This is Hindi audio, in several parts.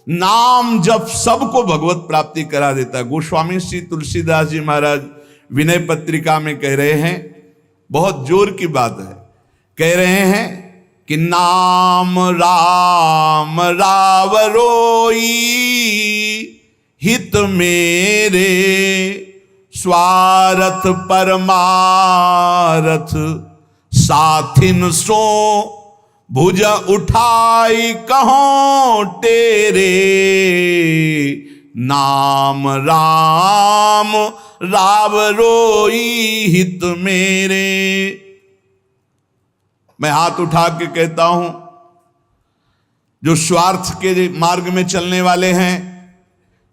नाम जप सबको भगवत प्राप्ति करा देता है। गोस्वामी श्री तुलसीदास जी महाराज विनय पत्रिका में कह रहे हैं, बहुत जोर की बात है, कह रहे हैं कि नाम राम रावरोई हित मेरे स्वार्थ परमारथ साथिन सो भुज उठाई कहों तेरे नाम राम रावरोई हित मेरे। मैं हाथ उठा के कहता हूं, जो स्वार्थ के मार्ग में चलने वाले हैं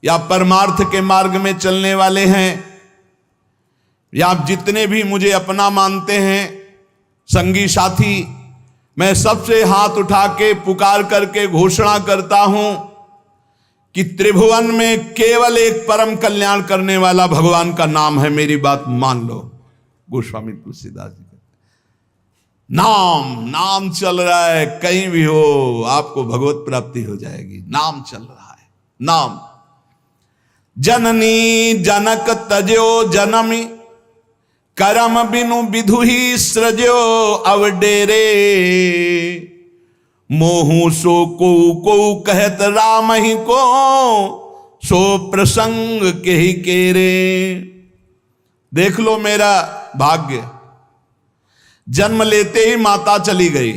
या परमार्थ के मार्ग में चलने वाले हैं, या आप जितने भी मुझे अपना मानते हैं संगी साथी, मैं सबसे हाथ उठा के पुकार करके घोषणा करता हूं कि त्रिभुवन में केवल एक परम कल्याण करने वाला भगवान का नाम है। मेरी बात मान लो। गोस्वामी तुलसीदास जी नाम चल रहा है, कहीं भी हो आपको भगवत प्राप्ति हो जाएगी। नाम चल रहा है। नाम जननी जनक तजो जनमी करम बिनु विधु ही सृजो अवडेरे मोहू सो को कहत राम ही को सो प्रसंग के ही केरे। देख लो मेरा भाग्य, जन्म लेते ही माता चली गई।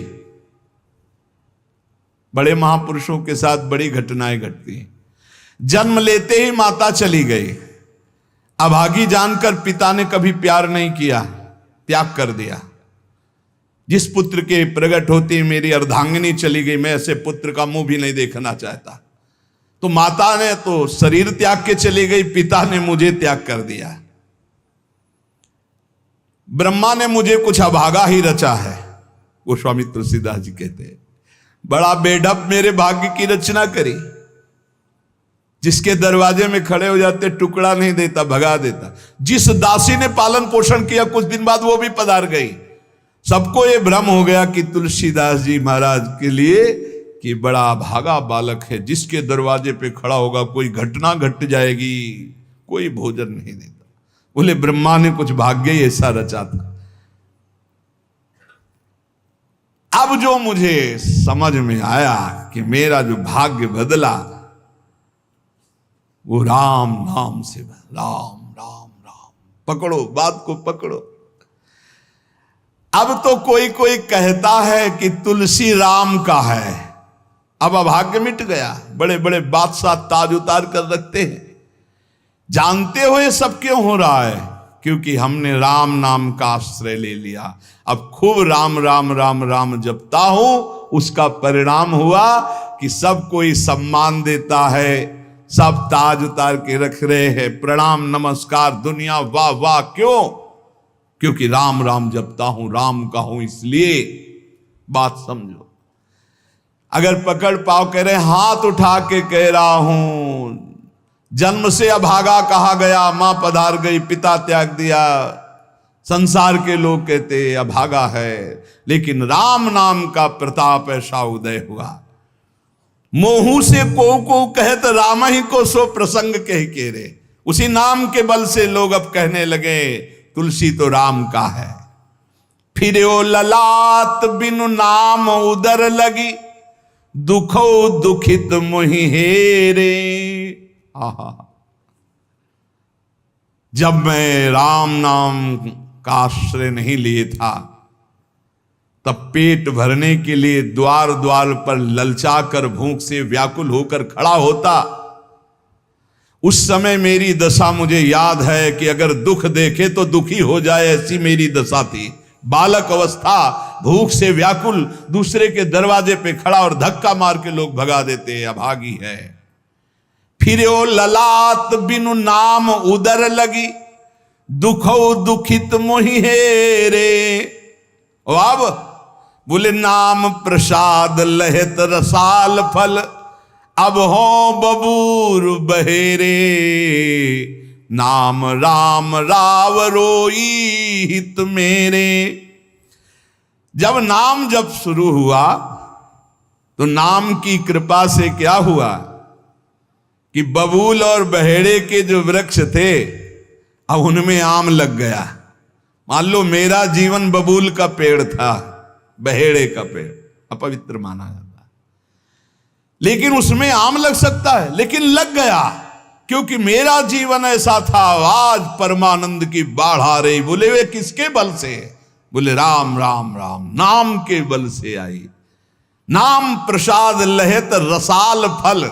बड़े महापुरुषों के साथ बड़ी घटनाएं घटती हैं। जन्म लेते ही माता चली गई। अभागी जानकर पिता ने कभी प्यार नहीं किया, त्याग कर दिया। जिस पुत्र के प्रकट होते मेरी अर्धांगिनी चली गई, मैं ऐसे पुत्र का मुंह भी नहीं देखना चाहता। तो माता ने तो शरीर त्याग के चली गई, पिता ने मुझे त्याग कर दिया। ब्रह्मा ने मुझे कुछ अभागा ही रचा है। गोस्वामी तुलसीदास जी कहते हैं, बड़ा बेढप मेरे भाग्य की रचना करी। जिसके दरवाजे में खड़े हो जाते टुकड़ा नहीं देता, भगा देता। जिस दासी ने पालन पोषण किया, कुछ दिन बाद वो भी पधार गई। सबको ये भ्रम हो गया कि तुलसीदास जी महाराज के लिए कि बड़ा भागा बालक है, जिसके दरवाजे पे खड़ा होगा कोई घटना घट जाएगी, कोई भोजन नहीं देता। बोले ब्रह्मा ने कुछ भाग्य ही ऐसा रचा था। अब जो मुझे समझ में आया कि मेरा जो भाग्य बदला वो राम नाम से। राम राम राम, पकड़ो बात को, पकड़ो। अब तो कोई कोई कहता है कि तुलसी राम का है। अब अभाग्य मिट गया। बड़े बड़े बादशाह ताज उतार कर रखते हैं। जानते हो ये सब क्यों हो रहा है? क्योंकि हमने राम नाम का आश्रय ले लिया। अब खूब राम राम राम राम जपता हूं, उसका परिणाम हुआ कि सब कोई सम्मान देता है, सब ताज उतार के रख रहे हैं, प्रणाम नमस्कार दुनिया वाह वाह। क्यों? क्योंकि राम राम जपता हूं, राम का हूं, इसलिए। बात समझो। अगर पकड़ पाओ, कह रहे हाथ उठा के कह रहा हूं, जन्म से अभागा कहा गया, मां पधार गई, पिता त्याग दिया। संसार के लोग कहते अभागा है, लेकिन राम नाम का प्रताप ऐसा उदय हुआ। मोहू से को कहत राम ही को सो प्रसंग कह के रे। उसी नाम के बल से लोग अब कहने लगे तुलसी तो राम का है। फिर ओ ललाट बिनु नाम उदर लगी, दुखो दुखित मोहि हेरे। आहा, जब मैं राम नाम का आश्रय नहीं लिए था, तब पेट भरने के लिए द्वार द्वार पर ललचा कर भूख से व्याकुल होकर खड़ा होता। उस समय मेरी दशा मुझे याद है कि अगर दुख देखे तो दुखी हो जाए, ऐसी मेरी दशा थी। बालक अवस्था, भूख से व्याकुल, दूसरे के दरवाजे पे खड़ा और धक्का मार के लोग भगा देते, अभागी है। फिर ओ ललाट बिनु नाम उदर लगी, दुखो दुखित मोहि हेरे। अब बोले नाम प्रसाद लहत रसाल फल, अब हो बबूर बहेरे। नाम राम राव रोई हित मेरे। जब नाम जब शुरू हुआ तो नाम की कृपा से क्या हुआ? कि बबूल और बहेड़े के जो वृक्ष थे अब उनमें आम लग गया। मान लो मेरा जीवन बबूल का पेड़ था, बहेड़े का पेड़ अपवित्र माना जाता है, लेकिन उसमें आम लग सकता है, लेकिन लग गया क्योंकि मेरा जीवन ऐसा था। आज परमानंद की बाढ़ आ रही। बोले वे किसके बल से? बोले राम राम राम, नाम के बल से आई। नाम प्रसाद लहेत रसाल फल,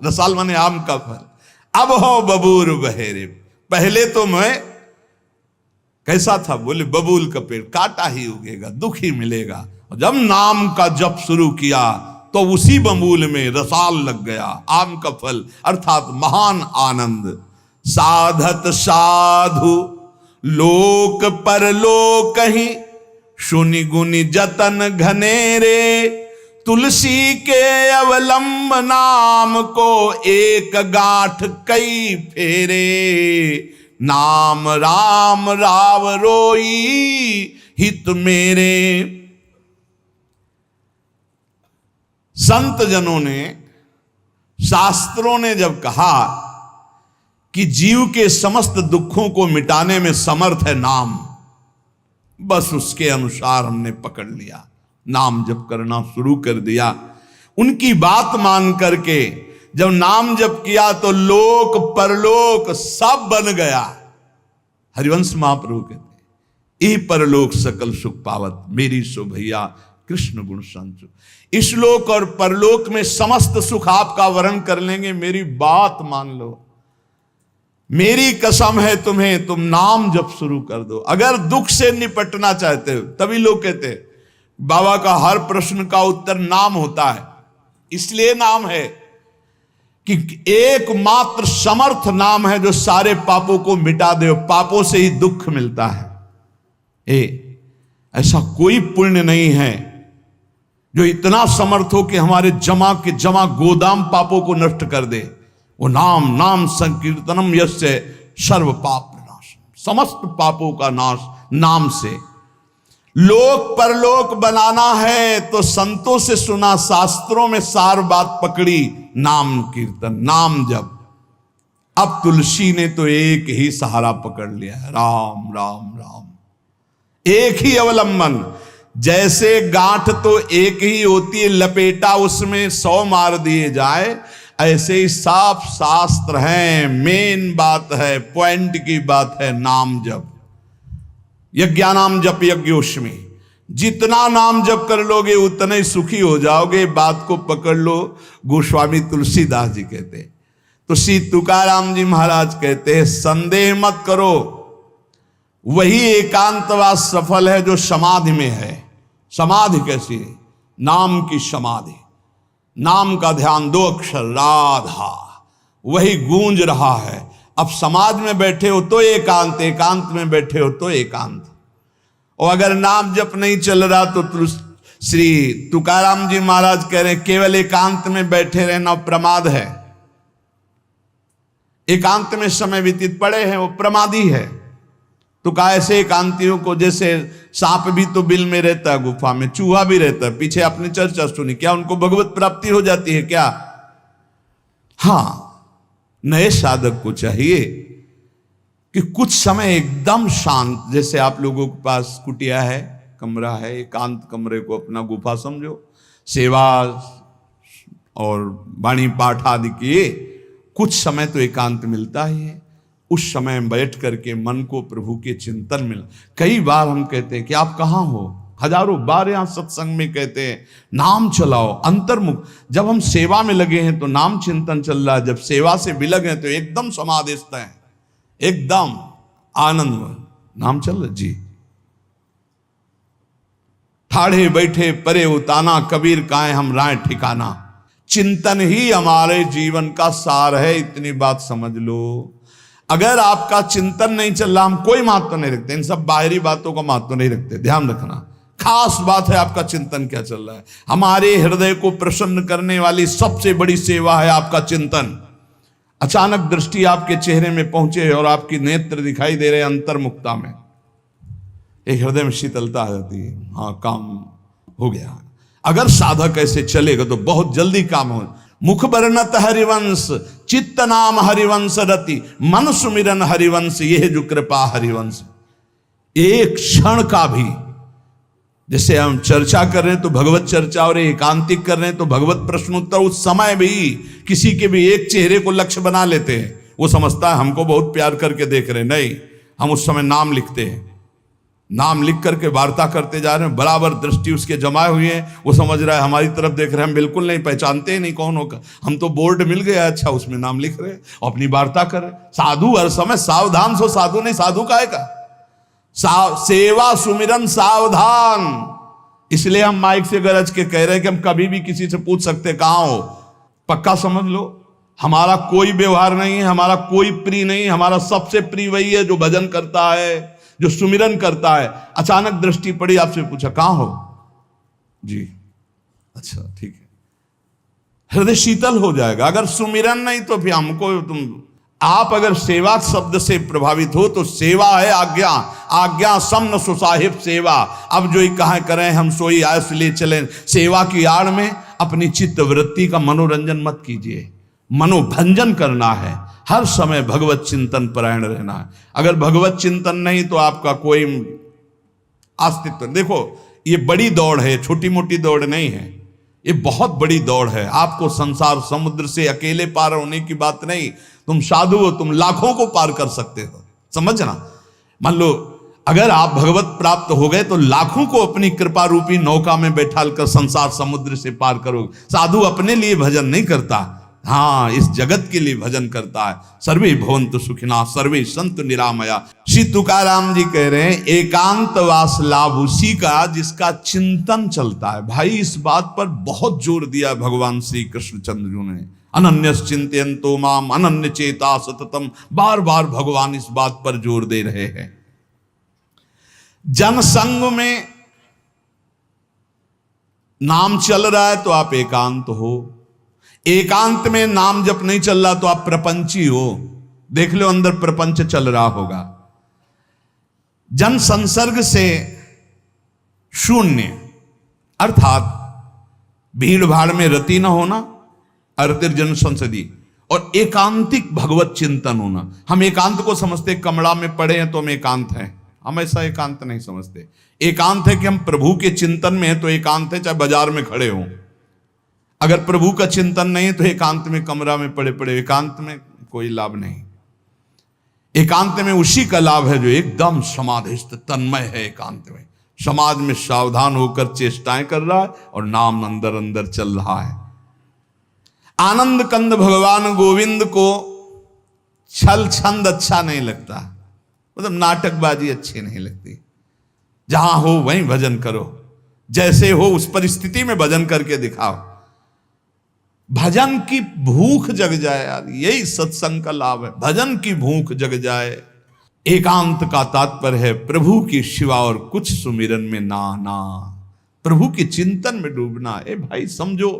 रसाल माने आम का फल। अब हो बबूल बहेरे। पहले तो मैं कैसा था? बोले बबूल का पेड़, काटा ही उगेगा, दुख ही मिलेगा। जब नाम का जप शुरू किया तो उसी बबूल में रसाल लग गया, आम का फल अर्थात महान आनंद। साधत साधु लोक परलोक ही, सुनि गुनि जतन घनेरे। तुलसी के अवलंब नाम को, एक गांठ कई फेरे। नाम राम राव रोई हित मेरे। संत जनों ने, शास्त्रों ने जब कहा कि जीव के समस्त दुखों को मिटाने में समर्थ है नाम, बस उसके अनुसार हमने पकड़ लिया, नाम जप करना शुरू कर दिया। उनकी बात मान करके जब नाम जप किया तो लोक परलोक सब बन गया। हरिवंश महाप्रभु कहते ई परलोक सकल सुख पावत, मेरी सो भैया कृष्ण गुण संचु। इस लोक और परलोक में समस्त सुख आपका वर्ण कर लेंगे, मेरी बात मान लो, मेरी कसम है तुम्हें, तुम नाम जप शुरू कर दो। अगर दुख से निपटना चाहते हो, तभी लोग कहते हैं बाबा का हर प्रश्न का उत्तर नाम होता है। इसलिए नाम है कि एकमात्र समर्थ नाम है जो सारे पापों को मिटा दे। पापों से ही दुख मिलता है। ऐसा कोई पुण्य नहीं है जो इतना समर्थ हो कि हमारे जमा के जमा गोदाम पापों को नष्ट कर दे। वो नाम, नाम संकीर्तनम यस्य सर्व पाप नाश, समस्त पापों का नाश नाम से। लोक परलोक बनाना है तो संतों से सुना, शास्त्रों में सार बात पकड़ी, नाम कीर्तन, नाम जप। अब तुलसी ने तो एक ही सहारा पकड़ लिया है, राम राम राम, एक ही अवलंबन। जैसे गांठ तो एक ही होती है, लपेटा उसमें 100 मार दिए जाए, ऐसे ही साफ शास्त्र हैं। मेन बात है, पॉइंट की बात है, नाम जप। यज्ञानाम जप यज्ञोष्मी, जितना नाम जप कर लोगे उतने ही सुखी हो जाओगे। बात को पकड़ लो। गोस्वामी तुलसीदास जी कहते हैं, तो श्री तुकाराम जी महाराज कहते हैं, संदेह मत करो, वही एकांतवास सफल है जो समाधि में है। समाधि कैसी है? नाम की समाधि, नाम का ध्यान, 2 अक्षर राधा, वही गूंज रहा है। अब समाधि में बैठे हो तो एकांत, एकांत में बैठे हो तो एकांत। और अगर नाम जप नहीं चल रहा तो श्री तुकाराम जी महाराज कह रहे हैं केवल एकांत में बैठे रहना प्रमाद है। एकांत में समय व्यतीत पड़े हैं वो प्रमादी है। तो कहा ऐसे एकांतियों को, जैसे सांप भी तो बिल में रहता है, गुफा में चूहा भी रहता है, पीछे आपने चर्चा सुनी, क्या उनको भगवत प्राप्ति हो जाती है क्या? हाँ, नए साधक को चाहिए कि कुछ समय एकदम शांत, जैसे आप लोगों के पास कुटिया है, कमरा है, एकांत कमरे को अपना गुफा समझो, सेवा और वाणी पाठ आदि किए, कुछ समय तो एकांत मिलता ही है। उस समय बैठ करके मन को प्रभु के चिंतन में, कई बार हम कहते हैं कि आप कहाँ हो, हजारों बार यहाँ सत्संग में कहते हैं नाम चलाओ, अंतर्मुख। जब हम सेवा में लगे हैं तो नाम चिंतन चल रहा है, जब सेवा से विलग हैं तो एकदम समाधिस्थ हैं, एकदम आनंद, नाम चल रहा जी। ठाढ़े बैठे परे उताना, कबीर काहे हम राय ठिकाना। चिंतन ही हमारे जीवन का सार है, इतनी बात समझ लो। अगर आपका चिंतन नहीं चल रहा, हम कोई महत्व नहीं रखते, इन सब बाहरी बातों का महत्व नहीं रखते, ध्यान रखना। खास बात है आपका चिंतन क्या चल रहा है। हमारे हृदय को प्रसन्न करने वाली सबसे बड़ी सेवा है आपका चिंतन। अचानक दृष्टि आपके चेहरे में पहुंचे और आपकी नेत्र दिखाई दे रहे अंतर्मुखता में, एक हृदय में शीतलता आ जाती है, हाँ काम हो गया। अगर साधक ऐसे चलेगा तो बहुत जल्दी काम हो। मुख बरनत हरिवंश चित्त नाम हरिवंश रति, मन सुमिरन हरिवंश, यह जो कृपा हरिवंश। एक क्षण का भी, जैसे हम चर्चा कर रहे हैं तो भगवत चर्चा और एकांतिक कर रहे हैं तो भगवत प्रश्नोत्तर, उस समय भी किसी के भी एक चेहरे को लक्ष्य बना लेते हैं। वो समझता है हमको बहुत प्यार करके देख रहे हैं, नहीं, हम उस समय नाम लिखते हैं, नाम लिख करके वार्ता करते जा रहे हैं, बराबर दृष्टि उसके जमाए हुए हैं। वो समझ रहा है हमारी तरफ देख रहे हैं, हम बिल्कुल नहीं पहचानते ही नहीं कौन होगा, हम तो बोर्ड मिल गया, अच्छा उसमें नाम लिख रहे हैं, अपनी वार्ता कर रहे हैं। साधु हर समय सावधान सो, साधु नहीं, साधु का है का सेवा सुमिरन सावधान। इसलिए हम माइक से गरज के कह रहे हैं कि हम कभी भी किसी से पूछ सकते कहां हो, पक्का समझ लो। हमारा कोई व्यवहार नहीं है, हमारा कोई प्रिय नहीं, हमारा सबसे प्रिय वही है जो भजन करता है, जो सुमिरन करता है। अचानक दृष्टि पड़ी, आपसे पूछा कहां हो जी, अच्छा ठीक है, हृदय शीतल हो जाएगा। अगर सुमिरन नहीं तो फिर हमको आप अगर सेवा शब्द से प्रभावित हो तो सेवा है आज्ञा, आज्ञा समन सुसाहिब सेवा। अब जो ही कहा करें हम सोई आयस ले चलें, सेवा की आड़ में अपनी चित्त वृत्ति का मनोरंजन मत कीजिए, मनोभंजन करना है, हर समय भगवत चिंतन परायण रहना है। अगर भगवत चिंतन नहीं तो आपका कोई अस्तित्व, देखो ये बड़ी दौड़ है, छोटी मोटी दौड़ नहीं है, ये बहुत बड़ी दौड़ है। आपको संसार समुद्र से अकेले पार होने की बात नहीं, तुम साधु हो, तुम लाखों को पार कर सकते हो, समझना। मान लो अगर आप भगवत प्राप्त हो गए तो लाखों को अपनी कृपा रूपी नौका में बैठाल कर संसार समुद्र से पार करोगे। साधु अपने लिए भजन नहीं करता, हाँ इस जगत के लिए भजन करता है। सर्वे भवन्तु सुखिनः सर्वे सन्तु निरामया। श्री तुकाराम जी कह रहे हैं एकांतवास लाभ उसी का जिसका चिंतन चलता है। भाई इस बात पर बहुत जोर दिया भगवान श्री कृष्णचंद्र जी ने, अनन्यश्चिन्तयन्तो माम अनन्य चेता सततम। बार बार भगवान इस बात पर जोर दे रहे हैं। जनसंग में नाम चल रहा है तो आप एकांत हो, एकांत में नाम जब नहीं चल रहा तो आप प्रपंची हो। देख लो अंदर प्रपंच चल रहा होगा। जन संसर्ग से शून्य अर्थात भीड़ भाड़ में रति न होना, अर्तिर्जन संसदी, और एकांतिक भगवत चिंतन होना। हम एकांत को समझते कमरा में पड़े हैं तो हम एकांत हैं, हम ऐसा एकांत नहीं समझते। एकांत है कि हम प्रभु के चिंतन में हैं तो एकांत है, चाहे बाजार में खड़े हों। अगर प्रभु का चिंतन नहीं तो एकांत में कमरा में पड़े पड़े एकांत में कोई लाभ नहीं। एकांत में उसी का लाभ है जो एकदम समाधिस्थ तन्मय है। एकांत में समाज में सावधान होकर चेष्टाएं कर रहा है और नाम अंदर अंदर चल रहा है। आनंद कंद भगवान गोविंद को छल छंद अच्छा नहीं लगता, मतलब नाटकबाजी अच्छी नहीं लगती। जहां हो वहीं भजन करो, जैसे हो उस परिस्थिति में भजन करके दिखाओ। भजन की भूख जग जाए यार, यही सत्संग का लाभ है। भजन की भूख जग जाए। एकांत का तात्पर्य है प्रभु की शिवा और कुछ सुमिरन में ना ना, प्रभु के चिंतन में डूबना। ए भाई समझो,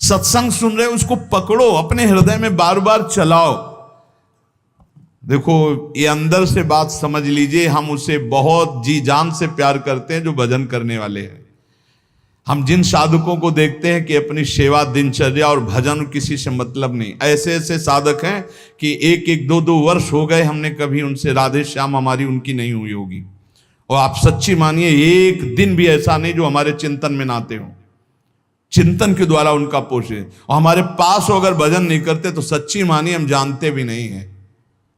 सत्संग सुन रहे हो उसको पकड़ो, अपने हृदय में बार बार चलाओ। देखो ये अंदर से बात समझ लीजिए, हम उसे बहुत जी जान से प्यार करते हैं जो भजन करने वाले हैं। हम जिन साधकों को देखते हैं कि अपनी सेवा दिनचर्या और भजन किसी से मतलब नहीं, ऐसे ऐसे साधक हैं कि एक एक दो दो वर्ष हो गए हमने कभी उनसे राधे श्याम हमारी उनकी नहीं हुई होगी। और आप सच्ची मानिए एक दिन भी ऐसा नहीं जो हमारे चिंतन में नाते हो, चिंतन के द्वारा उनका पोषे। और हमारे पास हो अगर भजन नहीं करते तो सच्ची मानिए हम जानते भी नहीं हैं।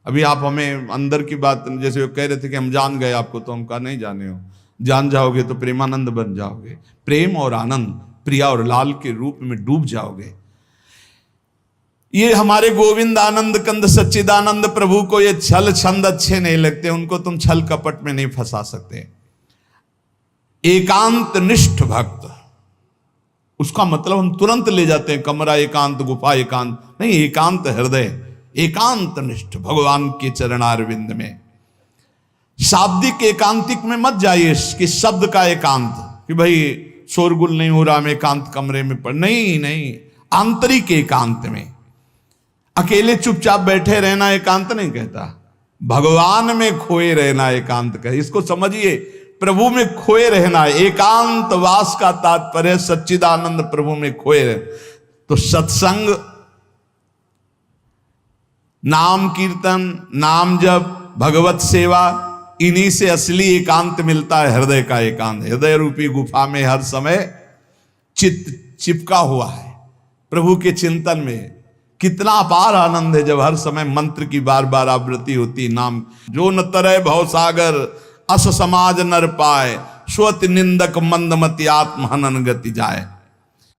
अभी आप हमें अंदर की बात, जैसे वो कह रहे थे कि हम जान गए आपको, तो हम कहा नहीं जाने हो, जान जाओगे तो प्रेमानंद बन जाओगे, प्रेम और आनंद प्रिया और लाल के रूप में डूब जाओगे। ये हमारे गोविंद आनंद कंद सच्चिदानंद प्रभु को ये छल छंद अच्छे नहीं लगते, उनको तुम छल कपट में नहीं फंसा सकते। एकांत निष्ठ भक्त, उसका मतलब हम तुरंत ले जाते हैं कमरा एकांत, गुफा एकांत नहीं, एकांत हृदय, एकांत निष्ठ भगवान के चरणारविंद में। शाब्दिक एकांतिक में मत जाइए कि शब्द का एकांत, कि भाई शोरगुल नहीं हो रहा, मैं एकांत कमरे में पड़, नहीं नहीं, आंतरिक एकांत में अकेले चुपचाप बैठे रहना एकांत नहीं कहता, भगवान में खोए रहना एकांत कहता। इसको समझिए, प्रभु में खोए रहना। एकांत वास का तात्पर्य सच्चिदानंद प्रभु में खोए रहे। तो सत्संग नाम कीर्तन, नाम जप, भगवत सेवा, इन्हीं से असली एकांत मिलता है, हृदय का एकांत। हृदय रूपी गुफा में हर समय चित्त चिपका हुआ है प्रभु के चिंतन में। कितना अपार आनंद है जब हर समय मंत्र की बार बार आवृत्ति होती। नाम जो न तरय भव सागर, अस समाज नर पाए, स्वत निंदक मंदमति आत्म हनन गति जाए।